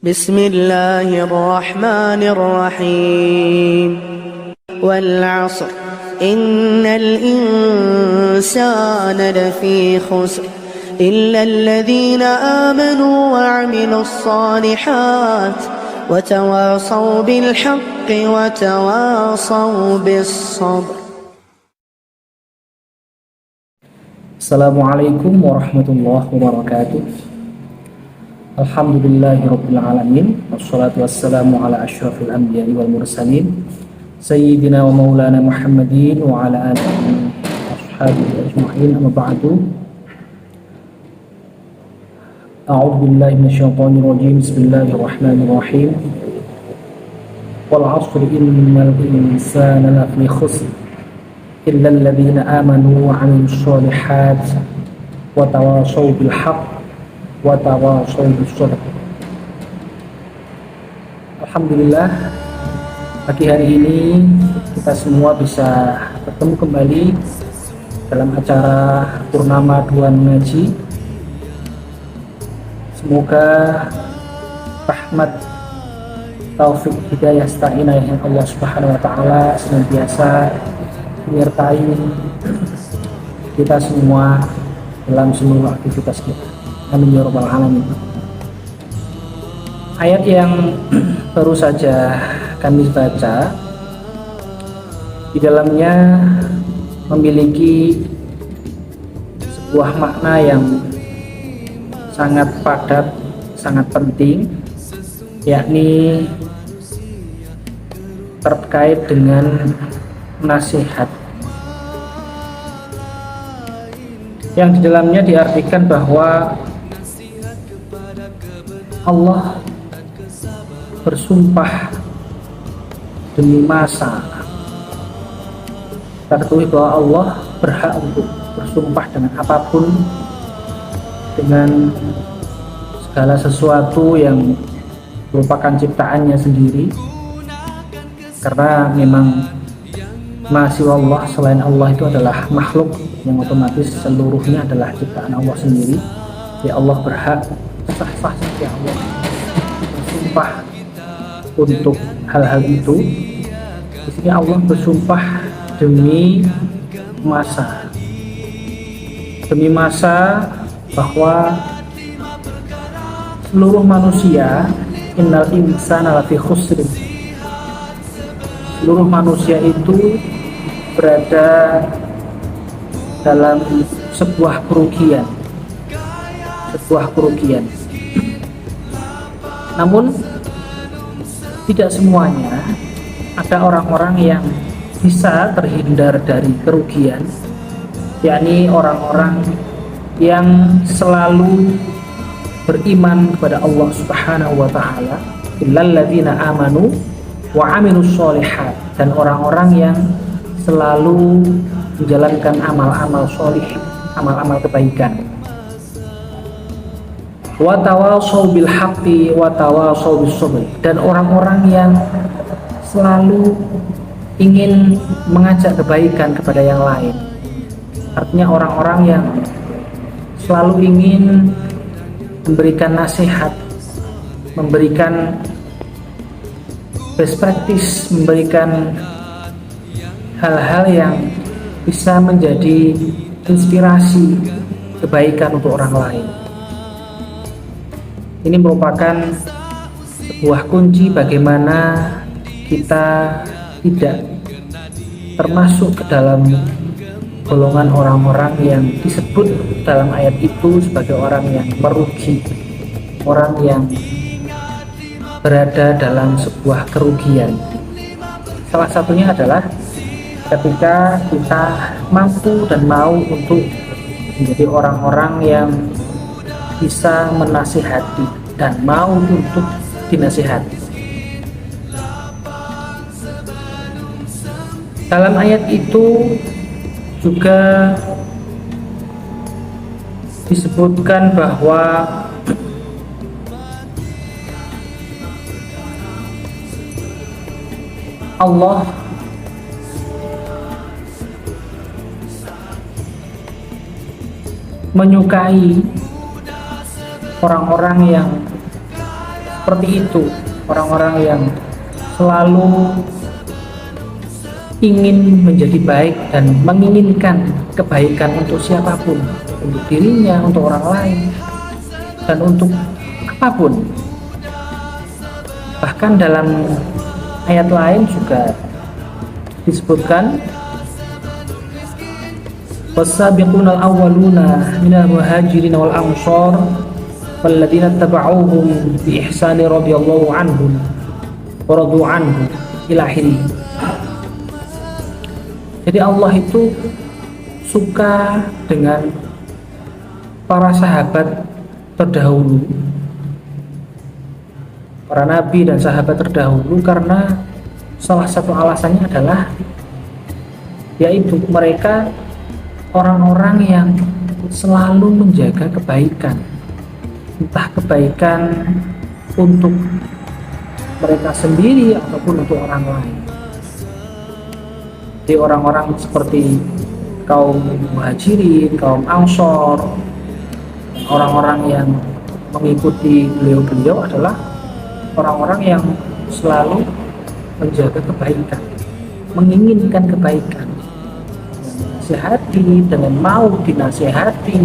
بسم الله الرحمن الرحيم والعصر إن الإنسان لفي خسر إلا الذين آمنوا وعملوا الصالحات وتواصوا بالحق وتواصوا بالصبر. Assalamualaikum warahmatullahi wabarakatuh. Alhamdulillahirabbil alamin wassalatu wassalamu ala asyrafil anbiya'i wal mursalin sayyidina wa maulana Muhammadin wa ala alihi washabihi ajma'in, amma ba'du. A'udzu billahi minasyaitonir rajim. Bismillahirrahmanirrahim. Wal 'ashri innal insana lafi khusr illa alladhina amanu wa 'amilus sholihat wa tawashaw bil haqq wa tawashaw bis sabr. Alhamdulillah, pagi hari ini kita semua bisa bertemu kembali dalam acara Purnama 2 Mengaji. Semoga rahmat, taufik, hidayah, inayah yang Allah Subhanahu wa taala senantiasa menyertai kita semua dalam seluruh aktivitas kita. Amin ya rabbal alamin. Ayat yang baru saja kami baca di dalamnya memiliki sebuah makna yang sangat padat, sangat penting, yakni terkait dengan nasihat, yang di dalamnya diartikan bahwa Allah bersumpah demi masa. Kita ketahui bahwa Allah berhak untuk bersumpah dengan apapun, dengan segala sesuatu yang merupakan ciptaannya sendiri, karena memang masih Allah, selain Allah itu adalah makhluk yang otomatis seluruhnya adalah ciptaan Allah sendiri. Ya Allah berhak, sah-sah saja Allah bersumpah untuk hal-hal itu. Di sini Allah bersumpah demi masa, bahwa seluruh manusia, innal insana lafi khusr, seluruh manusia itu berada dalam sebuah kerugian. Namun tidak semuanya, ada orang-orang yang bisa terhindar dari kerugian, yakni orang-orang yang selalu beriman kepada Allah Subhanahu wa taala, illal ladzina amanu wa 'amilus sholihat, dan orang-orang yang selalu menjalankan amal-amal sholih, amal-amal kebaikan. Wa tawashaw bil haqqi wa tawashaw bis sabr, dan orang-orang yang selalu ingin mengajak kebaikan kepada yang lain. Artinya orang-orang yang selalu ingin memberikan nasihat, memberikan best practice, memberikan hal-hal yang bisa menjadi inspirasi kebaikan untuk orang lain. Ini merupakan sebuah kunci bagaimana kita tidak termasuk ke dalam golongan orang-orang yang disebut dalam ayat itu sebagai orang yang merugi, orang yang berada dalam sebuah kerugian. Salah satunya adalah ketika kita mampu dan mau untuk menjadi orang-orang yang bisa menasihati dan mau untuk dinasihati. Dalam ayat itu juga disebutkan bahwa Allah menyukai orang-orang yang seperti itu, orang-orang yang selalu ingin menjadi baik dan menginginkan kebaikan untuk siapapun, untuk dirinya, untuk orang lain, dan untuk apapun. Bahkan dalam ayat lain juga disebutkan was-sabiqunal awwaluna minal muhajirin wal ansar walladzina tabauhum bi ihsani radhiyallahu anhum wa radu anhu ila akhirih. Jadi Allah itu suka dengan para sahabat terdahulu, para nabi dan sahabat terdahulu, karena salah satu alasannya adalah yaitu mereka orang-orang yang selalu menjaga kebaikan, entah kebaikan untuk mereka sendiri ataupun untuk orang lain. Jadi orang-orang seperti kaum muhajirin, kaum ansor, orang-orang yang mengikuti beliau-beliau adalah orang-orang yang selalu menjaga kebaikan, menginginkan kebaikan, dinasihati dengan mau dinasihati.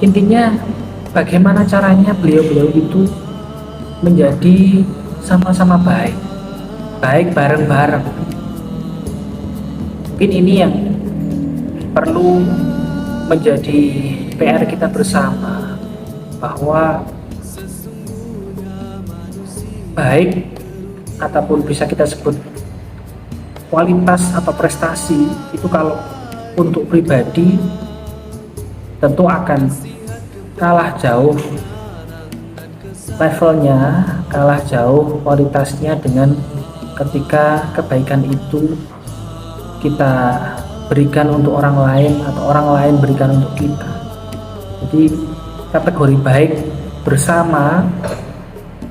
Intinya bagaimana caranya beliau-beliau itu menjadi sama-sama baik bareng-bareng. Mungkin ini yang perlu menjadi PR kita bersama, bahwa baik ataupun bisa kita sebut kualitas atau prestasi itu kalau untuk pribadi tentu akan kalah jauh levelnya, kalah jauh kualitasnya dengan ketika kebaikan itu kita berikan untuk orang lain atau orang lain berikan untuk kita. Jadi kategori baik bersama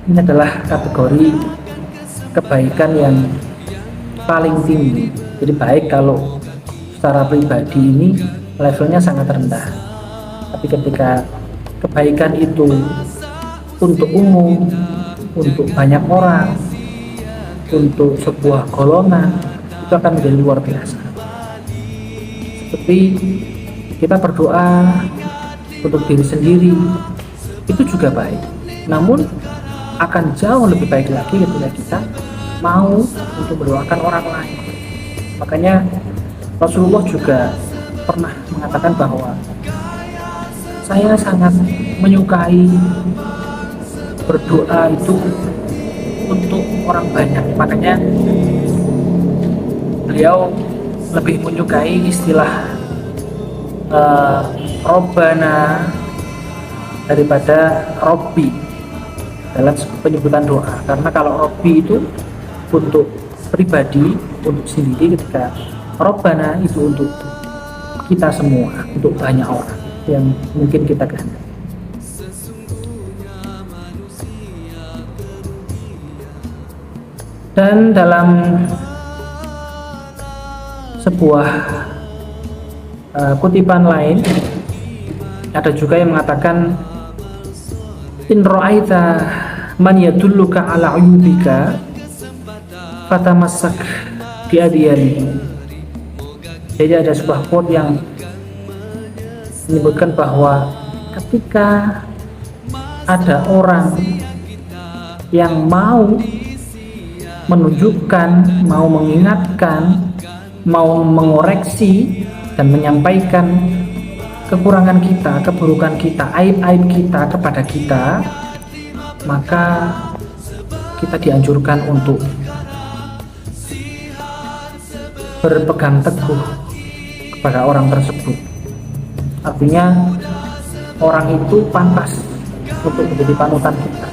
ini adalah kategori kebaikan yang paling tinggi. Jadi baik kalau secara pribadi ini levelnya sangat rendah, tapi ketika kebaikan itu untuk umum, untuk banyak orang, untuk sebuah golongan, itu akan menjadi luar biasa. Seperti kita berdoa untuk diri sendiri, itu juga baik, namun akan jauh lebih baik lagi ketika kita mau untuk mendoakan orang lain. Makanya Rasulullah juga pernah mengatakan bahwa saya sangat menyukai berdoa itu untuk orang banyak. Makanya beliau lebih menyukai istilah Robbana daripada Robbi dalam penyebutan doa. Karena kalau Robbi itu untuk pribadi, untuk sendiri, ketika Robbana itu untuk kita semua, untuk banyak orang yang mungkin kita kehendaki. Dan dalam sebuah kutipan lain ada juga yang mengatakan in ra'aita man yadulluka ala uyubika fatamassak biadiyani. Jadi ada sebuah quote yang menyebutkan bahwa ketika ada orang yang mau menunjukkan, mau mengingatkan, mau mengoreksi dan menyampaikan kekurangan kita, keburukan kita, aib-aib kita kepada kita, maka kita dianjurkan untuk berpegang teguh kepada orang tersebut. Artinya orang itu pantas untuk menjadi panutan kita.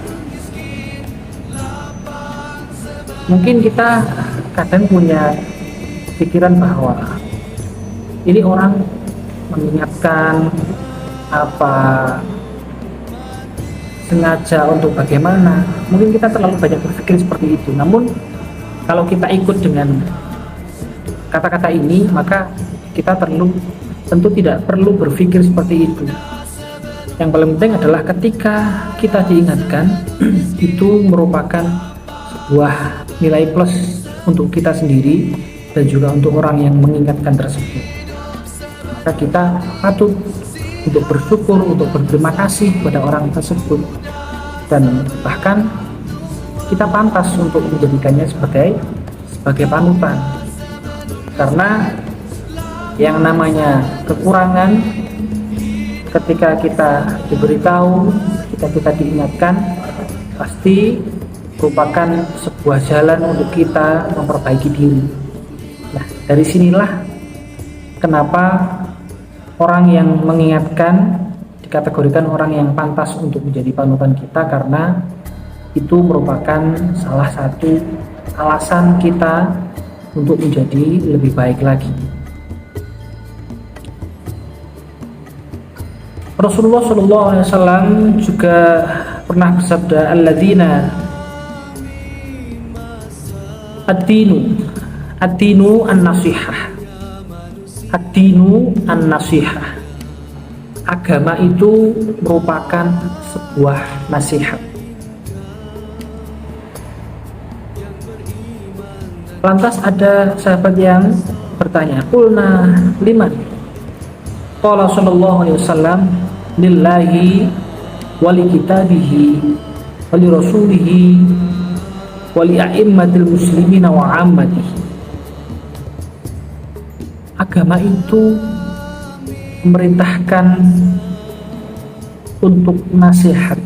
Mungkin kita kadang punya pikiran bahwa ini orang mengingatkan apa sengaja untuk bagaimana. Mungkin kita terlalu banyak berpikir seperti itu. Namun kalau kita ikut dengan kata-kata ini, maka kita tentu tidak perlu berpikir seperti itu. Yang paling penting adalah ketika kita diingatkan itu merupakan sebuah nilai plus untuk kita sendiri dan juga untuk orang yang mengingatkan tersebut. Maka kita patut untuk bersyukur, untuk berterima kasih kepada orang tersebut, dan bahkan kita pantas untuk menjadikannya sebagai panutan. Karena yang namanya kekurangan, ketika kita diberitahu, ketika kita diingatkan, pasti merupakan sebuah jalan untuk kita memperbaiki diri. Nah, dari sinilah kenapa orang yang mengingatkan dikategorikan orang yang pantas untuk menjadi panutan kita, karena itu merupakan salah satu alasan kita untuk menjadi lebih baik lagi. Rasulullah SAW juga pernah bersabda, alladzina ad-dinu an-nasihah. Ad-dinu an-nasihah. Agama itu merupakan sebuah nasihat. Lantas ada sahabat yang bertanya, qulna liman? Qala sallallahu alaihi wasallam, lillahi wali kitabihi wali rasulihi wali a'immatil muslimina wa ammatihi. Agama itu memerintahkan untuk nasihat.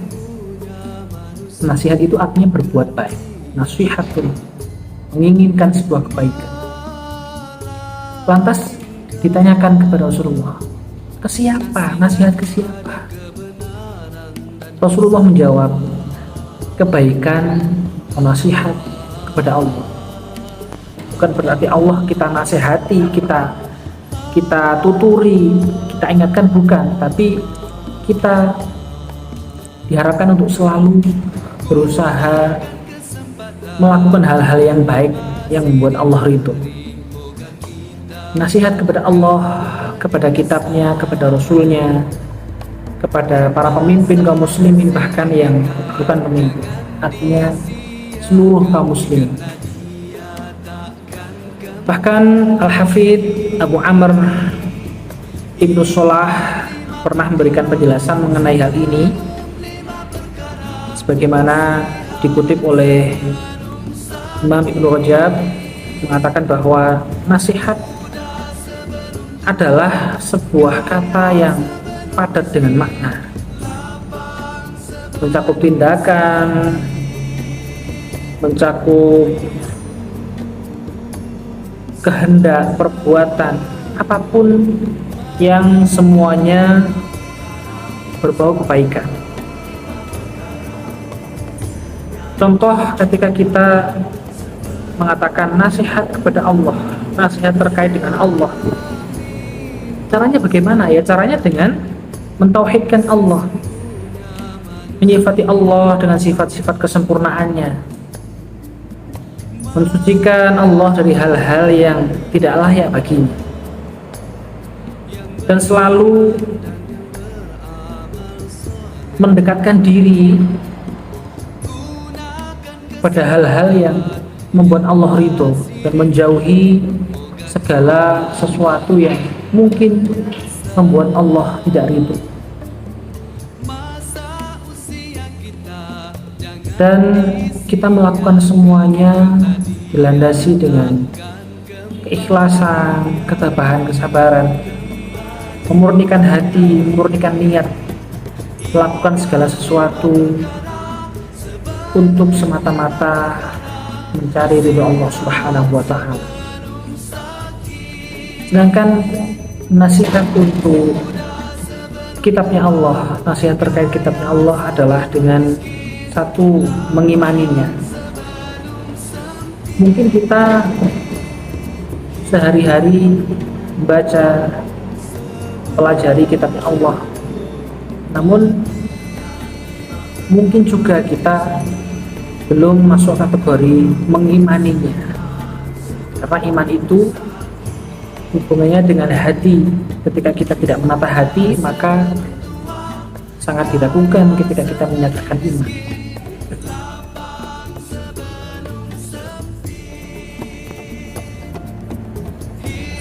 Nasihat itu artinya berbuat baik. Nasihat itu menginginkan sebuah kebaikan. Lantas ditanyakan kepada Rasulullah, ke siapa? Nasihat ke siapa? Rasulullah menjawab, kebaikan, nasihat kepada Allah. Bukan berarti Allah kita nasihati, kita tuturi, kita ingatkan, bukan, tapi kita diharapkan untuk selalu berusaha melakukan hal-hal yang baik yang membuat Allah ridho. Nasihat kepada Allah, kepada kitabnya, kepada rasulnya, kepada para pemimpin kaum muslimin, bahkan yang bukan pemimpin, artinya seluruh kaum muslimin. Bahkan Al-Hafidh Abu Amr Ibnu Shalah pernah memberikan penjelasan mengenai hal ini, sebagaimana dikutip oleh Imam Ibnu Rajab, mengatakan bahwa nasihat adalah sebuah kata yang padat dengan makna, mencakup tindakan, mencakup kehendak, perbuatan, apapun yang semuanya berbau kebaikan. Contoh ketika kita mengatakan nasihat kepada Allah, nasihat terkait dengan Allah, caranya bagaimana? Ya, caranya dengan mentauhidkan Allah, menyifati Allah dengan sifat-sifat kesempurnaannya, mensucikan Allah dari hal-hal yang tidak layak baginya, dan selalu mendekatkan diri pada hal-hal yang membuat Allah ridho dan menjauhi segala sesuatu yang mungkin membuat Allah tidak ridho. Dan kita melakukan semuanya dilandasi dengan keikhlasan, ketabahan, kesabaran, memurnikan hati, memurnikan niat, melakukan segala sesuatu untuk semata-mata mencari ridho Allah Subhanahu wa ta'ala. Sedangkan nasihat untuk kitabnya Allah, nasihat terkait kitabnya Allah adalah dengan satu, mengimaninya. Mungkin kita sehari-hari membaca, pelajari kitabnya Allah, namun mungkin juga kita belum masuk kategori mengimaninya, karena iman itu hubungannya dengan hati. Ketika kita tidak menata hati, maka sangat diragukan ketika kita menyatakan iman.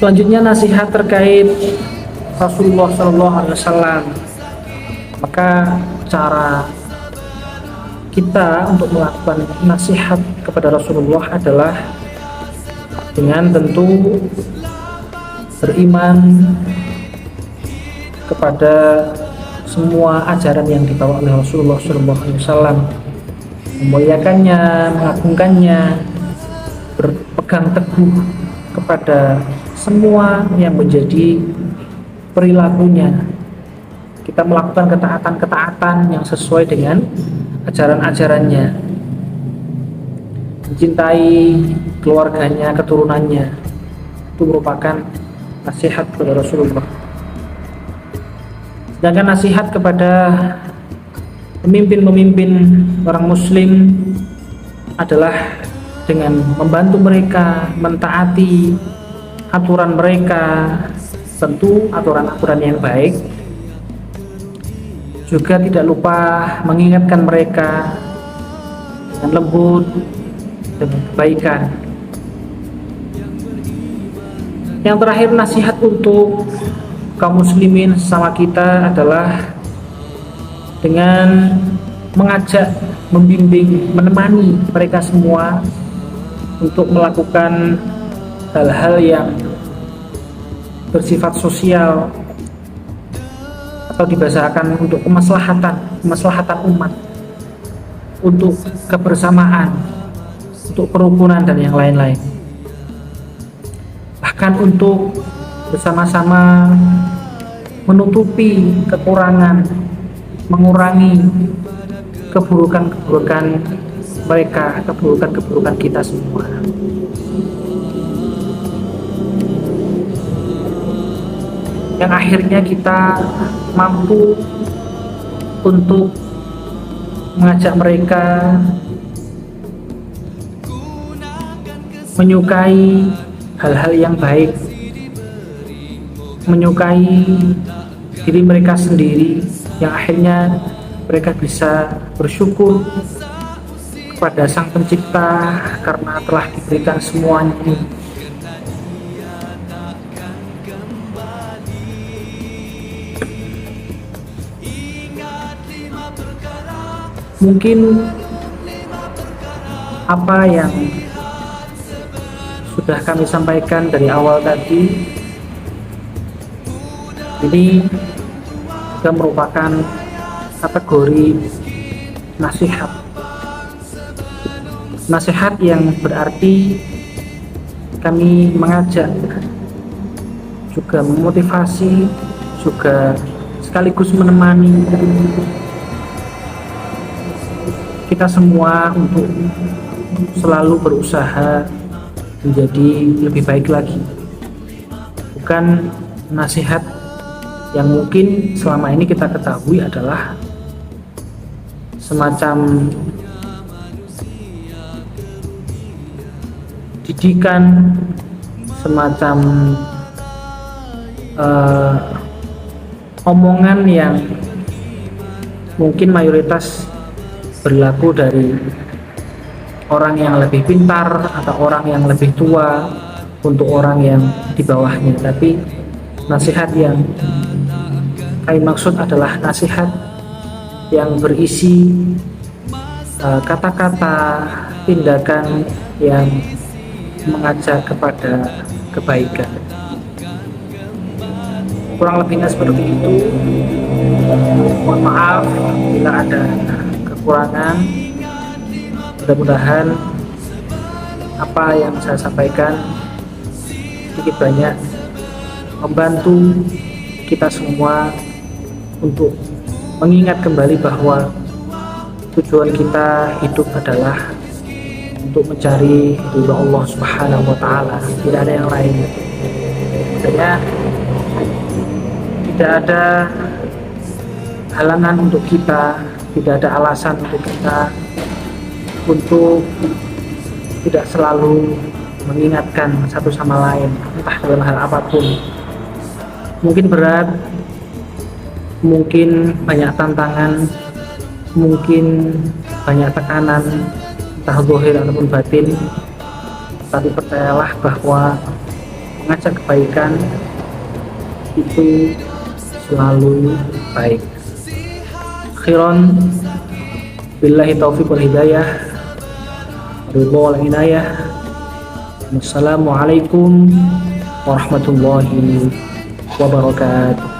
Selanjutnya nasihat terkait Rasulullah SAW. Maka cara kita untuk melakukan nasihat kepada Rasulullah adalah dengan tentu beriman kepada semua ajaran yang dibawa oleh Rasulullah SAW, memuliakannya, mengagungkannya, berpegang teguh kepada semua yang menjadi perilakunya. Kita melakukan ketaatan-ketaatan yang sesuai dengan ajaran-ajarannya, mencintai keluarganya, keturunannya. Itu merupakan nasihat kepada Rasulullah. Sedangkan nasihat kepada pemimpin-pemimpin orang muslim adalah dengan membantu mereka mentaati aturan mereka, tentu aturan-aturan yang baik. Juga tidak lupa mengingatkan mereka dengan lembut, dengan kebaikan. Yang terakhir, nasihat untuk kaum muslimin sama kita adalah dengan mengajak, membimbing, menemani mereka semua untuk melakukan hal-hal yang bersifat sosial atau dibahasakan untuk kemaslahatan umat, untuk kebersamaan, untuk kerukunan dan yang lain-lain. Bahkan untuk bersama-sama menutupi kekurangan, mengurangi keburukan-keburukan mereka, keburukan-keburukan kita semua. Yang akhirnya kita mampu untuk mengajak mereka menyukai hal-hal yang baik, menyukai diri mereka sendiri, yang akhirnya mereka bisa bersyukur kepada Sang Pencipta karena telah diberikan semuanya ini. Mungkin apa yang sudah kami sampaikan dari awal tadi ini juga merupakan kategori nasihat. Nasihat yang berarti kami mengajak, juga memotivasi, juga sekaligus menemani kita semua untuk selalu berusaha menjadi lebih baik lagi. Bukan nasihat yang mungkin selama ini kita ketahui adalah semacam didikan, semacam omongan yang mungkin mayoritas berlaku dari orang yang lebih pintar atau orang yang lebih tua untuk orang yang di bawahnya. Tapi nasihat yang kami maksud adalah nasihat yang berisi kata-kata, tindakan yang mengajak kepada kebaikan. Kurang lebihnya seperti itu. Mohon maaf bila ada kekurangan. Mudah-mudahan apa yang saya sampaikan sedikit banyak membantu kita semua untuk mengingat kembali bahwa tujuan kita hidup adalah untuk mencari ridha Allah Subhanahu wa Ta'ala, tidak ada yang lain. Makanya tidak ada halangan untuk kita, tidak ada alasan untuk kita untuk tidak selalu mengingatkan satu sama lain, entah dalam hal apapun. Mungkin berat, mungkin banyak tantangan, mungkin banyak tekanan, entah zahir ataupun batin, tapi percayalah bahwa mengajak kebaikan itu selalu baik. Akhiran, billahi taufiq wal hidayah, ridho wal inayah. Wassalamualaikum warahmatullahi wabarakatuh.